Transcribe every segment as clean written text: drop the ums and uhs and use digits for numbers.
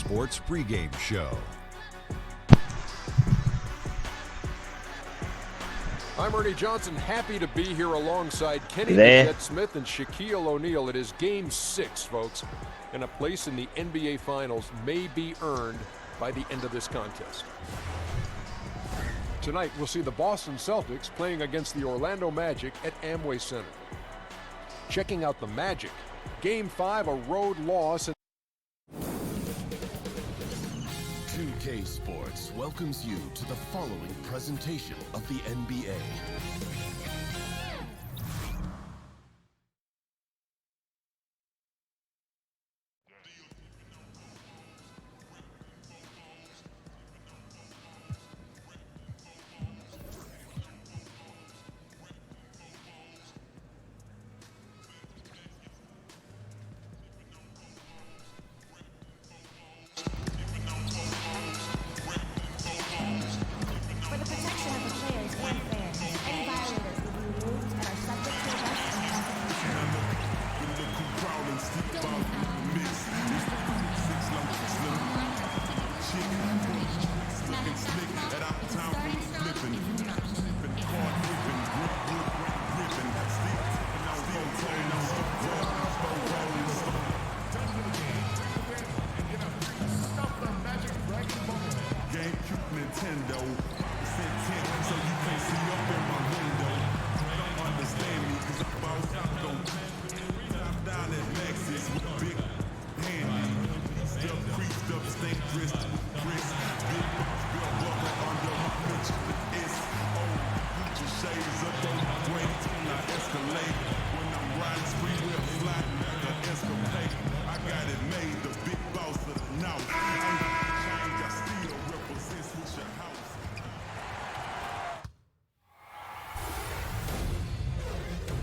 Sports pregame show. I'm Ernie Johnson, happy to be here alongside Kenny the Jet Smith and Shaquille O'Neal. It is Game 6, folks, and a place in the NBA Finals may be earned by the end of this contest. Tonight, we'll see the Boston Celtics playing against the Orlando Magic at Amway Center. Checking out the Magic, Game 5, a road loss. 2K Sports welcomes you to the following presentation of the NBA.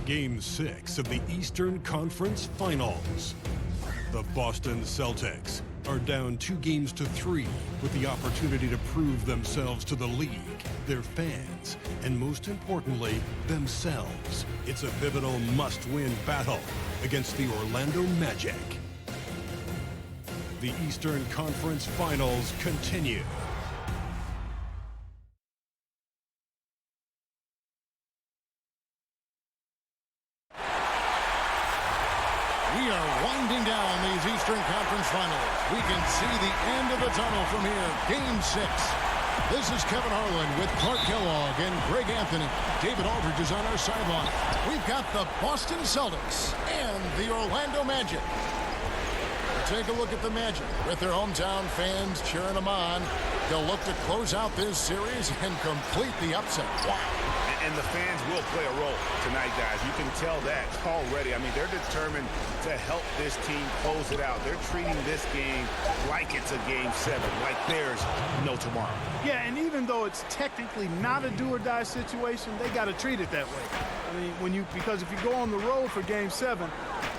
Game 6 of the Eastern Conference Finals. The Boston Celtics are down 2-3 with the opportunity to prove themselves to the league, their fans, and most importantly, themselves. It's a pivotal must-win battle against the Orlando Magic. The Eastern Conference Finals continue. We are winding down these Eastern Conference Finals. We can see the end of the tunnel from here. Game 6. This is Kevin Harlan with Clark Kellogg and Greg Anthony. David Aldridge is on our sideline. We've got the Boston Celtics and the Orlando Magic. Take a look at the Magic with their hometown fans cheering them on. They'll look to close out this series and complete the upset. Wow. And the fans will play a role tonight, guys. You can tell that already. I mean, they're determined to help this team close it out. They're treating this game like it's a Game 7, like there's no tomorrow. Yeah, and even though it's technically not a do-or-die situation, they got to treat it that way. I mean, because if you go on the road for Game 7,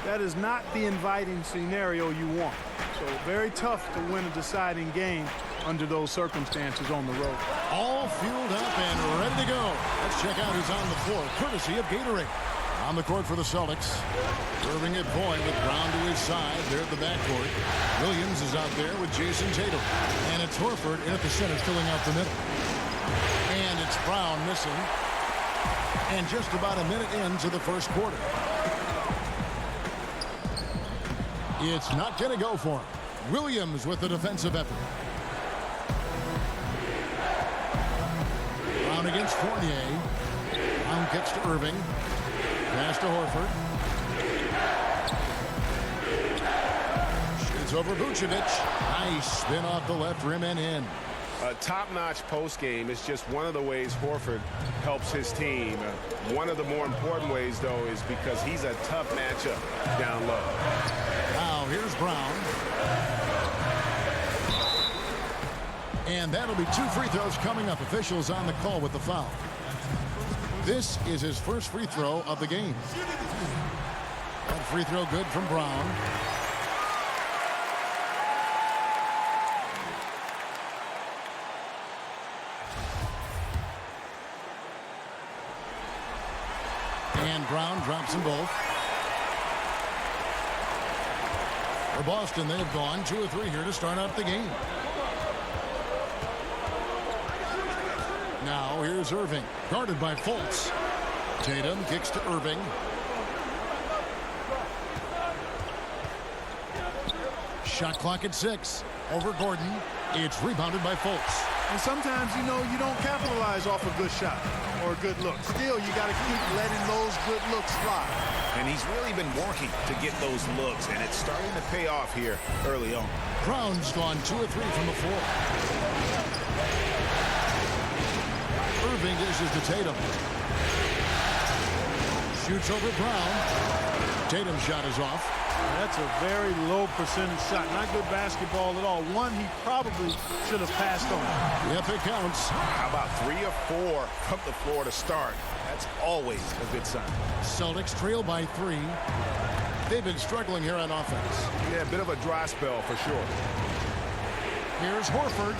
that is not the inviting scenario you want. So very tough to win a deciding game under those circumstances on the road. All fueled up and ready to go. Let's check out who's on the floor, courtesy of Gatorade. On the court for the Celtics. Serving at point with Brown to his side. There at the backcourt. Williams is out there with Jason Tatum. And it's Horford in at the center, filling out the middle. And it's Brown missing. And just about a minute into the first quarter. It's not going to go for him. Williams with the defensive effort. Brown against Fournier. Brown gets to Irving. Pass to Horford. Shoots over Vucevic. Nice spin off the left rim and in. A top-notch post game is just one of the ways Horford helps his team. One of the more important ways, though, is because he's a tough matchup down low. Now here's Brown. And that'll be 2 free throws coming up. Officials on the call with the foul. This is his first free throw of the game. That free throw good from Brown. And Brown drops them both. For Boston, they've gone 2 of 3 here to start out the game. Now here's Irving, guarded by Fultz. Tatum kicks to Irving. Shot clock at 6. Over Gordon. It's rebounded by Fultz. And sometimes, you know, you don't capitalize off a good shot or a good look. Still, you got to keep letting those good looks fly. And he's really been working to get those looks, and it's starting to pay off here early on. Brown's gone 2 of 3 from the floor. Irving dishes to Tatum. Shoots over Brown. Tatum's shot is off. That's a very low percentage shot. Not good basketball at all. One he probably should have passed on. Yep, it counts. How about 3 of 4 from the floor to start? That's always a good sign. Celtics trail by 3. They've been struggling here on offense. Yeah, a bit of a dry spell for sure. Here's Horford.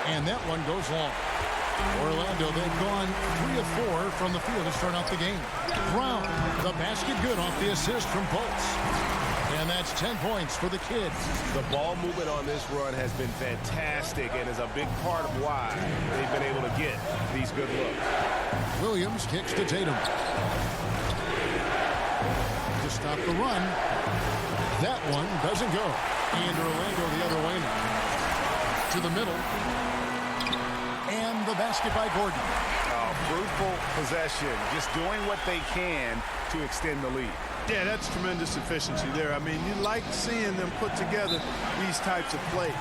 And that one goes long. Orlando, they've gone 3 of 4 from the field to start out the game. Brown, the basket good off the assist from Fultz. And that's 10 points for the Kids. The ball movement on this run has been fantastic and is a big part of why they've been able to get these good looks. Williams kicks to Tatum. To stop the run. That one doesn't go. And Orlando the other way now. To the middle. And the basket by Gordon. Fruitful possession, just doing what they can to extend the lead. Yeah, that's tremendous efficiency there. I mean, you like seeing them put together these types of plays.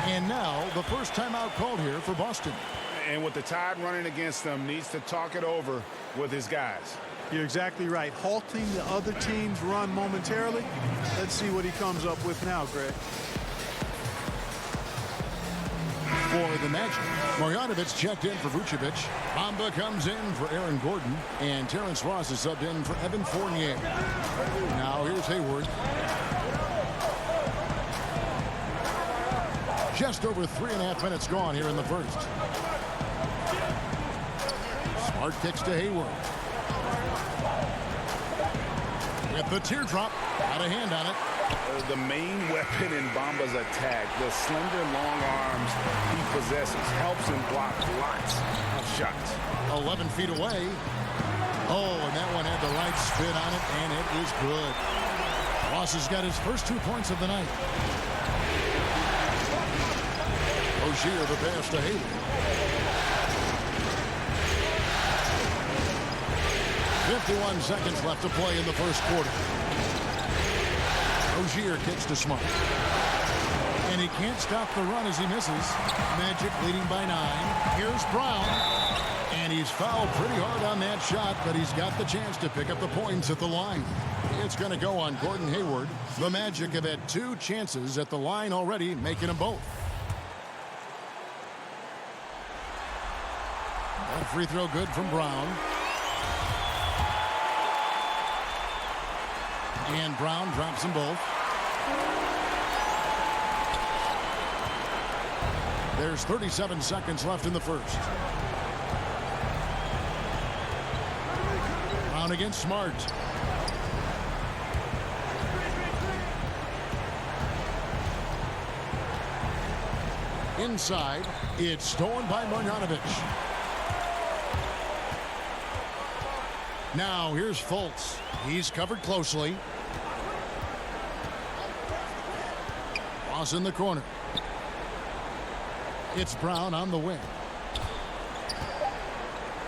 And now the first timeout called here for Boston. And with the Tide running against them, needs to talk it over with his guys. You're exactly right. Halting the other team's run momentarily. Let's see what he comes up with now, Greg. For the Magic, Marjanovic checked in for Vucevic. Bamba comes in for Aaron Gordon. And Terrence Ross is subbed in for Evan Fournier. Now here's Hayward. Just over 3.5 minutes gone here in the first. Smart kicks to Hayward. With the teardrop, got a hand on it. The main weapon in Bamba's attack, the slender long arms he possesses, helps him block lots of shots. 11 feet away. Oh, and that one had the right spin on it, and it is good. Ross has got his first 2 points of the night. Rozier the pass to Hayward. 51 seconds left to play in the first quarter. Rozier kicks to Smart. And he can't stop the run as he misses. Magic leading by 9. Here's Brown. And he's fouled pretty hard on that shot, but he's got the chance to pick up the points at the line. It's going to go on Gordon Hayward. The Magic have had 2 chances at the line already, making them both. That free throw good from Brown. And Brown drops them both. There's 37 seconds left in the first. Brown against Smart. Inside, it's stolen by Marjanovic. Now here's Fultz. He's covered closely. Ross in the corner. It's Brown on the wing.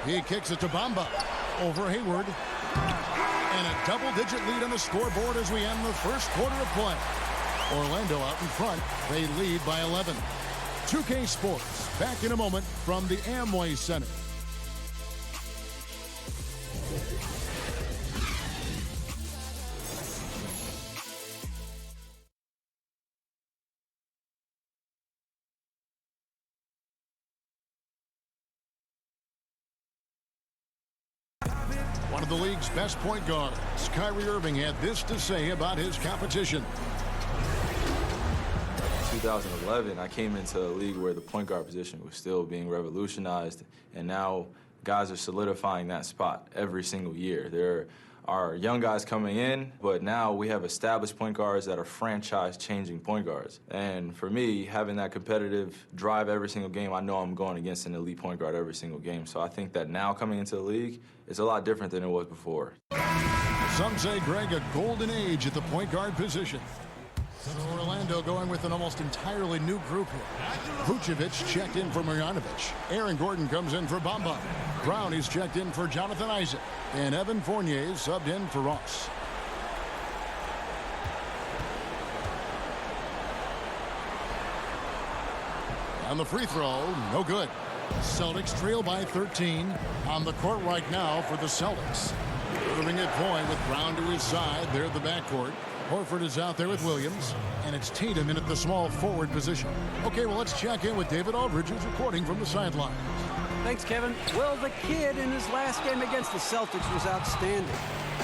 He kicks it to Bamba. Over Hayward. And a double-digit lead on the scoreboard as we end the first quarter of play. Orlando out in front. They lead by 11. 2K Sports back in a moment from the Amway Center. One of the league's best point guards, Kyrie Irving, had this to say about his competition. 2011, I came into a league where the point guard position was still being revolutionized, and now guys are solidifying that spot every single year. There our young guys coming in, but now we have established point guards that are franchise-changing point guards. And for me, having that competitive drive every single game, I know I'm going against an elite point guard every single game. So I think that now coming into the league, it's a lot different than it was before. Some say, Greg, a golden age at the point guard position. So Orlando going with an almost entirely new group here. Vucevic checked in for Marjanovic. Aaron Gordon comes in for Bamba. Brown is checked in for Jonathan Isaac. And Evan Fournier is subbed in for Ross. And the free throw, no good. Celtics trail by 13. On the court right now for the Celtics. Moving at point with Brown to his side. There at the backcourt. Horford is out there with Williams, and it's Tatum in at the small forward position. Okay, well, let's check in with David Aldridge, who's reporting from the sideline. Thanks, Kevin. Well, the kid in his last game against the Celtics was outstanding.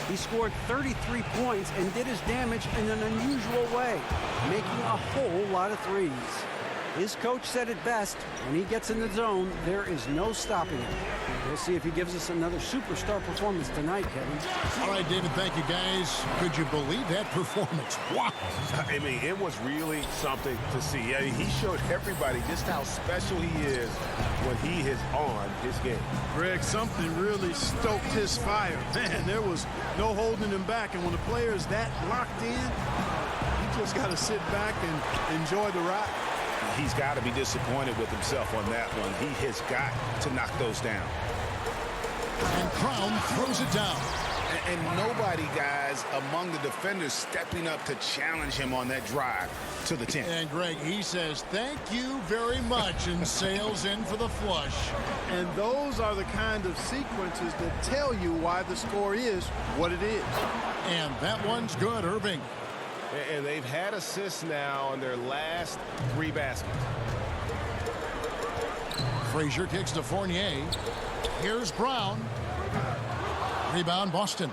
He scored 33 points and did his damage in an unusual way, making a whole lot of threes. His coach said it best, when he gets in the zone, there is no stopping him. We'll see if he gives us another superstar performance tonight, Kevin. All right, David, thank you, guys. Could you believe that performance? Wow. I mean, it was really something to see. I mean, he showed everybody just how special he is when he is on his game. Greg, something really stoked his fire. Man, there was no holding him back. And when a player is that locked in, you just got to sit back and enjoy the ride. He's got to be disappointed with himself on that one. He has got to knock those down. And Crown throws it down. And nobody, guys, among the defenders stepping up to challenge him on that drive to the 10. And Greg, he says, thank you very much, and sails in for the flush. And those are the kind of sequences that tell you why the score is what it is. And that one's good, Irving. And they've had assists now on their last 3 baskets. Frazier kicks to Fournier. Here's Brown. Rebound, Boston.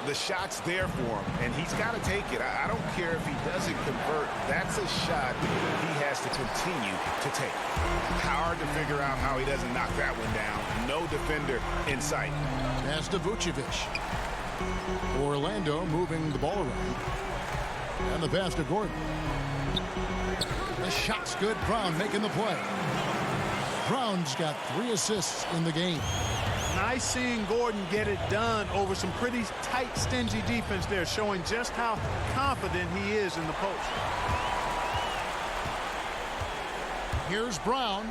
The shot's there for him, and he's got to take it. I don't care if he doesn't convert. That's a shot he has to continue to take. Hard to figure out how he doesn't knock that one down. No defender in sight. Pass to Vucevic. Orlando moving the ball around. And the pass to Gordon. The shot's good. Brown making the play. Brown's got 3 assists in the game. Nice seeing Gordon get it done over some pretty tight, stingy defense there, showing just how confident he is in the post. Here's Brown.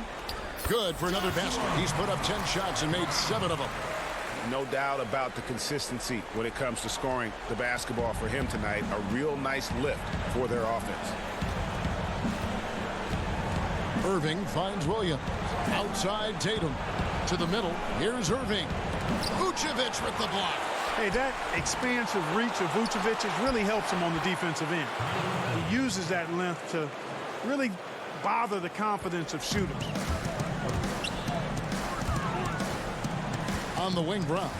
Good for another basket. He's put up 10 shots and made 7 of them. No doubt about the consistency when it comes to scoring the basketball for him tonight. A real nice lift for their offense. Irving finds Williams. Outside Tatum. To the middle. Here's Irving. Vucevic with the block. Hey, that expansive reach of Vucevic really helps him on the defensive end. He uses that length to really bother the confidence of shooters. On the wing, Brown.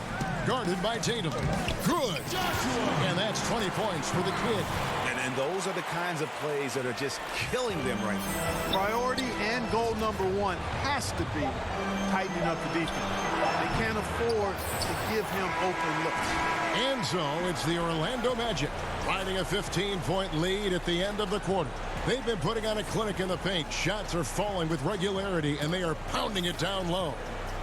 Guarded by Tatum. Good. And that's 20 points for the kid. And those are the kinds of plays that are just killing them right now. Priority and goal number 1 has to be tightening up the defense. They can't afford to give him open looks. And so it's the Orlando Magic riding a 15-point lead at the end of the quarter. They've been putting on a clinic in the paint. Shots are falling with regularity, and they are pounding it down low.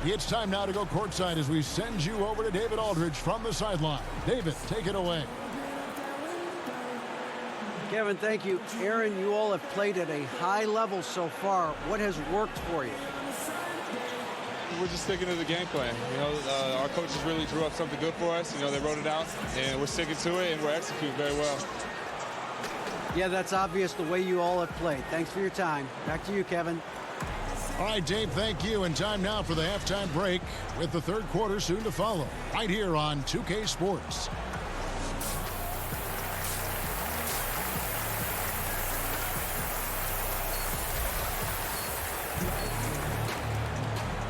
It's time now to go courtside as we send you over to David Aldridge from the sideline. David, take it away. Kevin, thank you. Aaron, you all have played at a high level so far. What has worked for you? We're just sticking to the game plan. You know, our coaches really drew up something good for us. You know, they wrote it out, and we're sticking to it, and we're executing very well. Yeah, that's obvious the way you all have played. Thanks for your time. Back to you, Kevin. All right, Dave, thank you. And time now for the halftime break with the third quarter soon to follow right here on 2K Sports.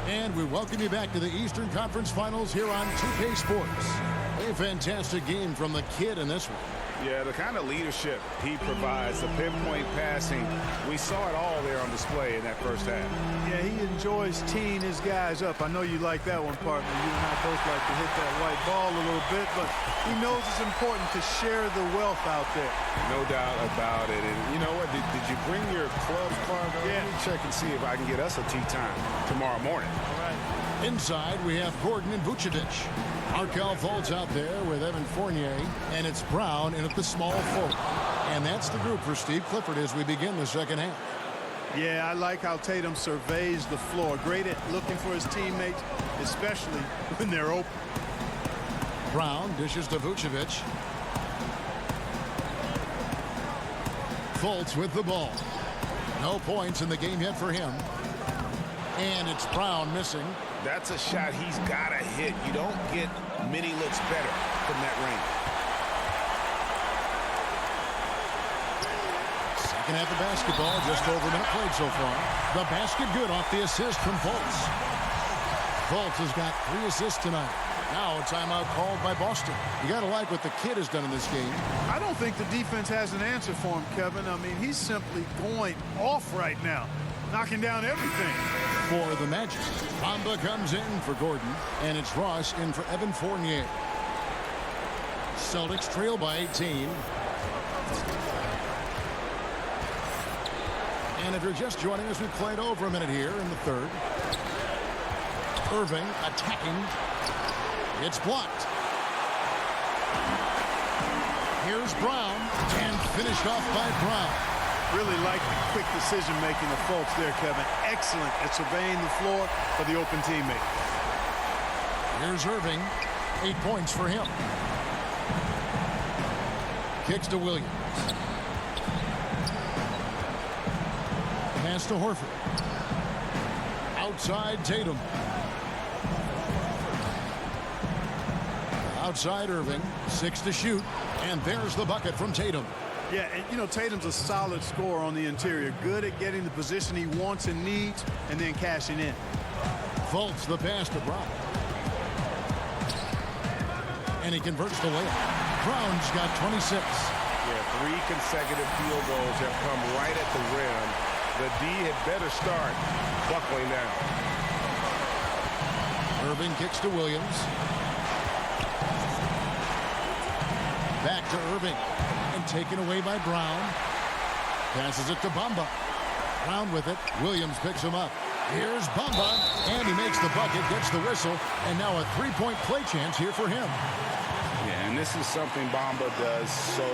And we welcome you back to the Eastern Conference Finals here on 2K Sports. A fantastic game from the kid in this one. Yeah, the kind of leadership he provides, the pinpoint passing, we saw it all there on display in that first half. Yeah, he enjoys teeing his guys up. I know you like that one, partner. You and I both like to hit that white ball a little bit, but he knows it's important to share the wealth out there. No doubt about it. And you know what? Did you bring your clubs, Parker? Yeah. Let me check and see if I can get us a tee time tomorrow morning. All right. Inside, we have Gordon and Vucevic. Markelle Fultz out there with Evan Fournier, and it's Brown in at the small forward. And that's the group for Steve Clifford as we begin the second half. Yeah, I like how Tatum surveys the floor. Great at looking for his teammates, especially when they're open. Brown dishes to Vucevic. Fultz with the ball. No points in the game yet for him. And it's Brown missing. That's a shot he's got to hit. You don't get many looks better from that range. Second half of basketball, just over a minute played so far. The basket good off the assist from Fultz. Fultz has got 3 assists tonight. Now a timeout called by Boston. You got to like what the kid has done in this game. I don't think the defense has an answer for him, Kevin. I mean, he's simply going off right now, knocking down everything. For the Magic, Bamba comes in for Gordon, and it's Ross in for Evan Fournier. Celtics trail by 18. And if you're just joining us, we've played over a minute here in the third. Irving attacking. It's blocked. Here's Brown, and finished off by Brown. Really like the quick decision-making of Fultz there, Kevin. Excellent at surveying the floor for the open teammate. Here's Irving. 8 points for him. Kicks to Williams. Pass to Horford. Outside Tatum. Outside Irving. 6 to shoot. And there's the bucket from Tatum. Yeah, and you know, Tatum's a solid scorer on the interior. Good at getting the position he wants and needs and then cashing in. Fultz the pass to Brown. And he converts the layup. Brown's got 26. Yeah, 3 consecutive field goals have come right at the rim. The D had better start buckling down. Irving kicks to Williams. Back to Irving. And taken away by Brown. Passes it to Bamba. Brown with it. Williams picks him up. Here's Bamba. And he makes the bucket, gets the whistle. And now a 3-point play chance here for him. Yeah, and this is something Bamba does so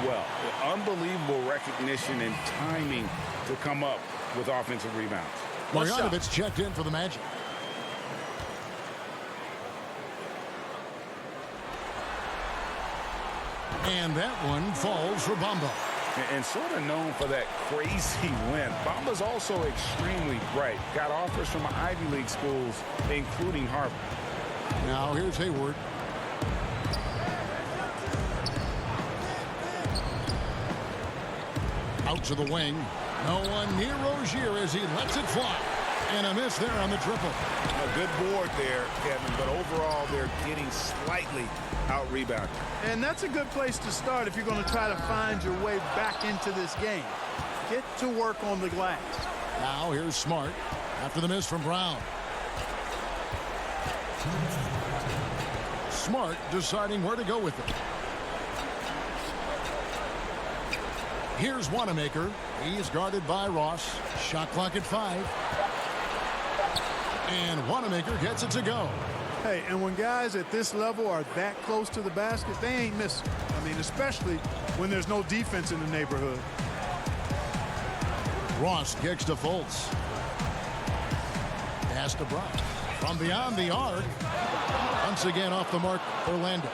well. Unbelievable recognition and timing to come up with offensive rebounds. Marjanovic checked in for the Magic. And that one falls for Bamba. And sort of known for that crazy win. Bamba's also extremely bright. Got offers from Ivy League schools, including Harvard. Now here's Hayward. Out to the wing. No one near Rozier as he lets it fly. And a miss there on the triple. A good board there, Kevin, but overall they're getting slightly out-rebounded. And that's a good place to start if you're going to try to find your way back into this game. Get to work on the glass. Now here's Smart after the miss from Brown. Smart deciding where to go with it. Here's Wanamaker. He's guarded by Ross. Shot clock at 5. And Wanamaker gets it to go. Hey, and when guys at this level are that close to the basket, they ain't missing. I mean, especially when there's no defense in the neighborhood. Ross kicks to Fultz. Pass to Brown. From beyond the arc. Once again off the mark, Orlando.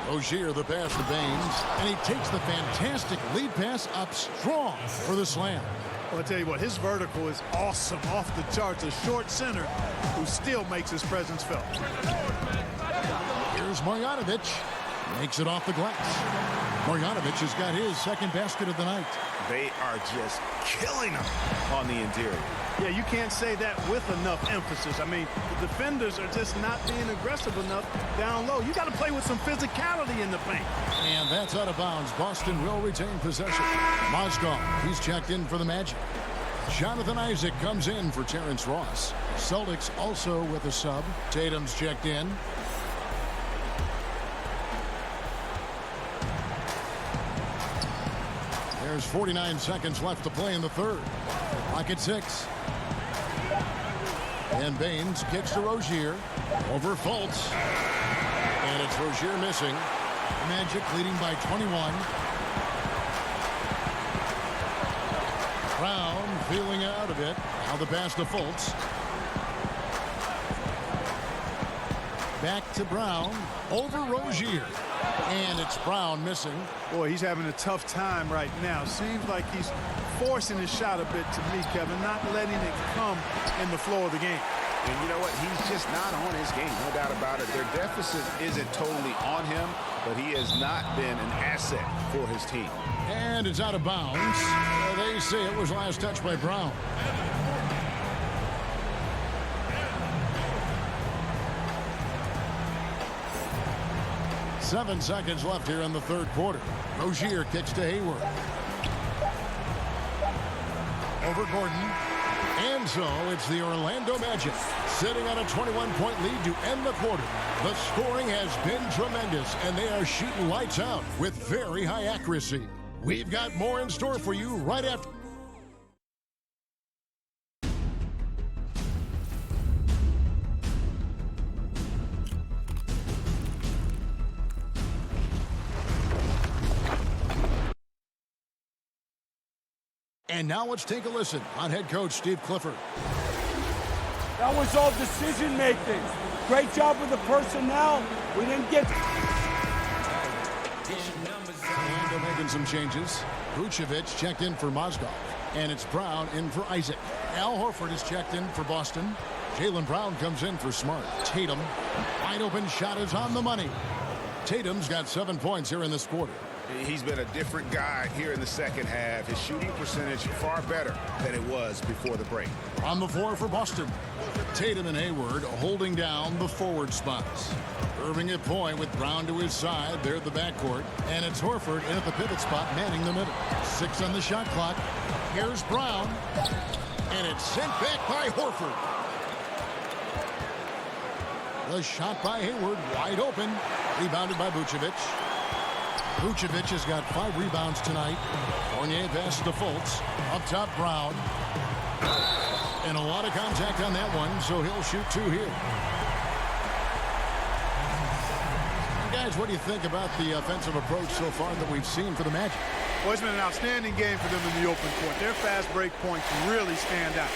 Rozier the pass to Baines. And he takes the fantastic lead pass up strong for the slam. Well, I'll tell you what, his vertical is awesome, off the charts. A short center who still makes his presence felt. Here's Marjanovic. Makes it off the glass. Marjanovic has got his second basket of the night. They are just killing them on the interior. Yeah, you can't say that with enough emphasis. I mean, the defenders are just not being aggressive enough down low. You got to play with some physicality in the paint. And that's out of bounds. Boston will retain possession. Mozgov, he's checked in for the Magic. Jonathan Isaac comes in for Terrence Ross. Celtics also with a sub. Tatum's checked in. There's 49 seconds left to play in the third. Clock at 6. And Baines kicks to Rozier. Over Fultz. And it's Rozier missing. Magic leading by 21. Brown feeling out of it. Now the pass to Fultz. Back to Brown. Over Rozier. And it's Brown missing. Boy, he's having a tough time right now. Seems like he's forcing his shot a bit to me, Kevin, not letting it come in the flow of the game. And you know what? He's just not on his game, no doubt about it. Their deficit isn't totally on him, but he has not been an asset for his team. And it's out of bounds. They say it was last touched by Brown. Seven seconds left here in the third quarter. Rozier kicks to Hayward. Over Gordon. And so it's the Orlando Magic sitting on a 21-point lead to end the quarter. The scoring has been tremendous, and they are shooting lights out with very high accuracy. We've got more in store for you right after. And now let's take a listen on head coach Steve Clifford. That was all decision making. Great job with the personnel. We didn't get. Orlando making some changes. Vucevic checked in for Mozgov. And it's Brown in for Isaac. Al Horford is checked in for Boston. Jaylen Brown comes in for Smart. Tatum. Wide open shot is on the money. Tatum's got 7 points here in this quarter. He's been a different guy here in the second half. His shooting percentage far better than it was before the break. On the floor for Boston. Tatum and Hayward holding down the forward spots. Irving at point with Brown to his side. They're at the backcourt. And it's Horford in at the pivot spot, manning the middle. 6 on the shot clock. Here's Brown. And it's sent back by Horford. The shot by Hayward wide open. Rebounded by Vucevic. Vucevic has got 5 rebounds tonight. Fournier passes to Fultz. Up top, Brown. And a lot of contact on that one, so he'll shoot 2 here. Guys, what do you think about the offensive approach so far that we've seen for the Magic? Well, it's been an outstanding game for them in the open court. Their fast break points really stand out.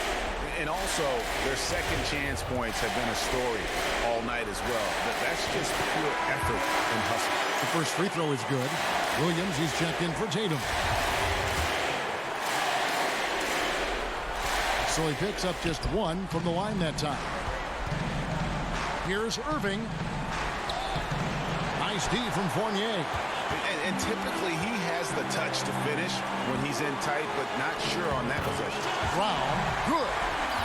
And also, their second chance points have been a story all night as well. That's just pure effort and hustle. The first free throw is good. Williams, he's checked in for Tatum. So he picks up just 1 from the line that time. Here's Irving. Nice D from Fournier. And typically he has the touch to finish when he's in tight, but not sure on that possession. Brown, good.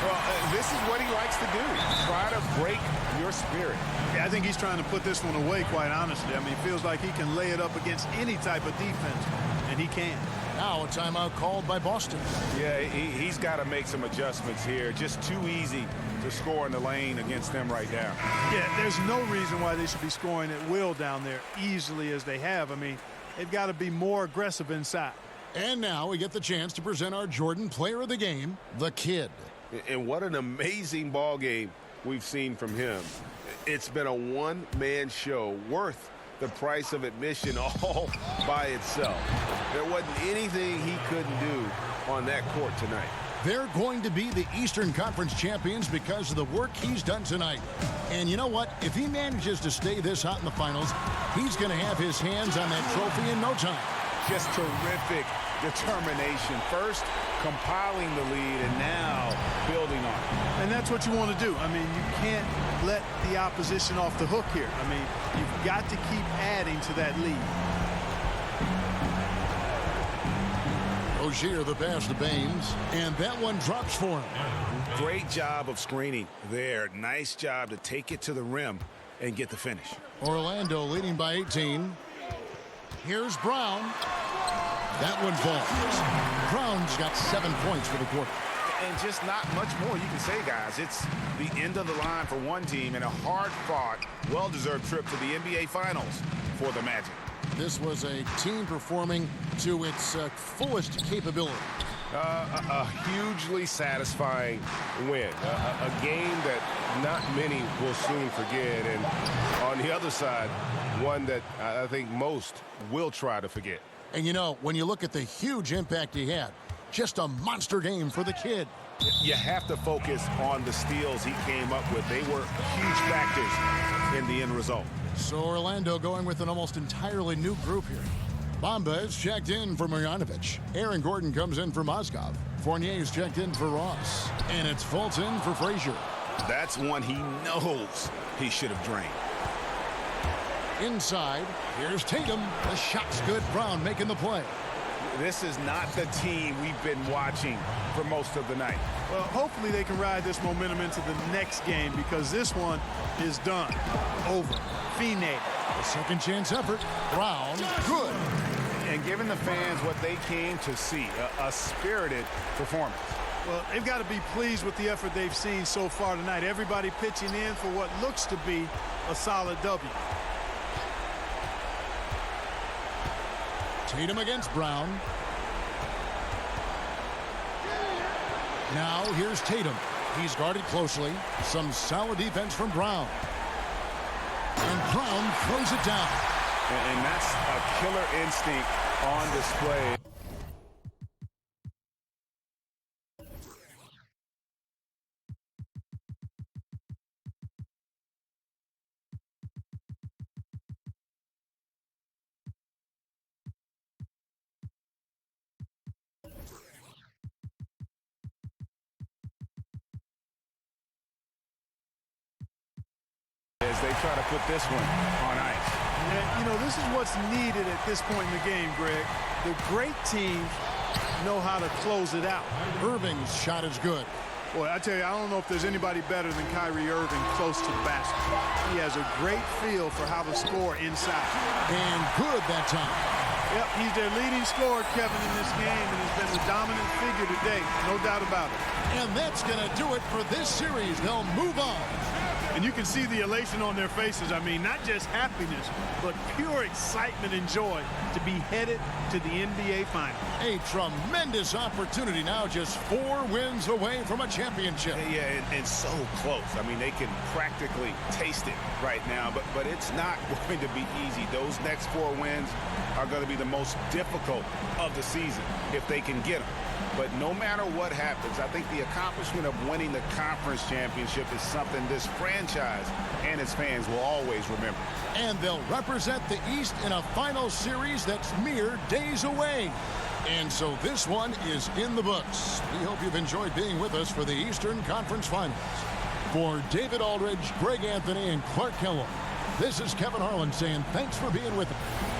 Well, this is what he likes to do. Try to break your spirit. Yeah, I think he's trying to put this one away, quite honestly. I mean, it feels like he can lay it up against any type of defense, and he can. Now a timeout called by Boston. Yeah, he's got to make some adjustments here. Just too easy to score in the lane against them right now. Yeah, there's no reason why they should be scoring at will down there easily as they have. I mean, they've got to be more aggressive inside. And now we get the chance to present our Jordan Player of the Game, the Kid. And what an amazing ball game we've seen from him. It's been a one-man show worth the price of admission all by itself. There wasn't anything he couldn't do on that court tonight. They're going to be the Eastern Conference champions because of the work he's done tonight. And you know what? If he manages to stay this hot in the finals, he's going to have his hands on that trophy in no time. Just terrific determination. First, compiling the lead, and now building on it. And that's what you want to do. I mean, you can't let the opposition off the hook here. I mean, you've got to keep adding to that lead. Rozier the pass to Baines, and that one drops for him. Great job of screening there. Nice job to take it to the rim and get the finish. Orlando leading by 18. Here's Brown. That one falls. Brown's got 7 points for the quarter. And just not much more you can say, guys. It's the end of the line for one team and a hard-fought, well-deserved trip to the NBA Finals for the Magic. This was a team performing to its fullest capability. A hugely satisfying win. A game that not many will soon forget. And on the other side, one that I think most will try to forget. And, you know, when you look at the huge impact he had, just a monster game for the kid. You have to focus on the steals he came up with. They were huge factors in the end result. So Orlando going with an almost entirely new group here. Bamba is checked in for Marjanovic. Aaron Gordon comes in for Mozgov. Fournier is checked in for Ross. And it's Fulton for Frazier. That's one he knows he should have drained. Inside, here's Tatum. The shot's good. Brown making the play. This is not the team we've been watching for most of the night. Well, hopefully they can ride this momentum into the next game because this one is done. Over. Fine. A second chance effort. Brown, good. And giving the fans what they came to see, a spirited performance. Well, they've got to be pleased with the effort they've seen so far tonight. Everybody pitching in for what looks to be a solid W. Tatum against Brown. Now here's Tatum. He's guarded closely. Some solid defense from Brown. And Brown throws it down. And that's a killer instinct on display. As they try to put this one on ice. And, you know, this is what's needed at this point in the game, Greg. The great teams know how to close it out. Irving's shot is good. Boy, I tell you, I don't know if there's anybody better than Kyrie Irving close to the basket. He has a great feel for how to score inside. And good that time. Yep, he's their leading scorer, Kevin, in this game, and has been the dominant figure today. No doubt about it. And that's going to do it for this series. They'll move on. And you can see the elation on their faces. I mean, not just happiness, but pure excitement and joy to be headed to the NBA Finals. A tremendous opportunity now, just 4 wins away from a championship. Yeah, and so close. I mean, they can practically taste it right now, but it's not going to be easy. Those next 4 wins are going to be the most difficult of the season if they can get them. But no matter what happens, I think the accomplishment of winning the conference championship is something this franchise and its fans will always remember. And they'll represent the East in a final series that's mere days away. And so this one is in the books. We hope you've enjoyed being with us for the Eastern Conference Finals. For David Aldridge, Greg Anthony, and Clark Kellogg, this is Kevin Harlan saying thanks for being with us.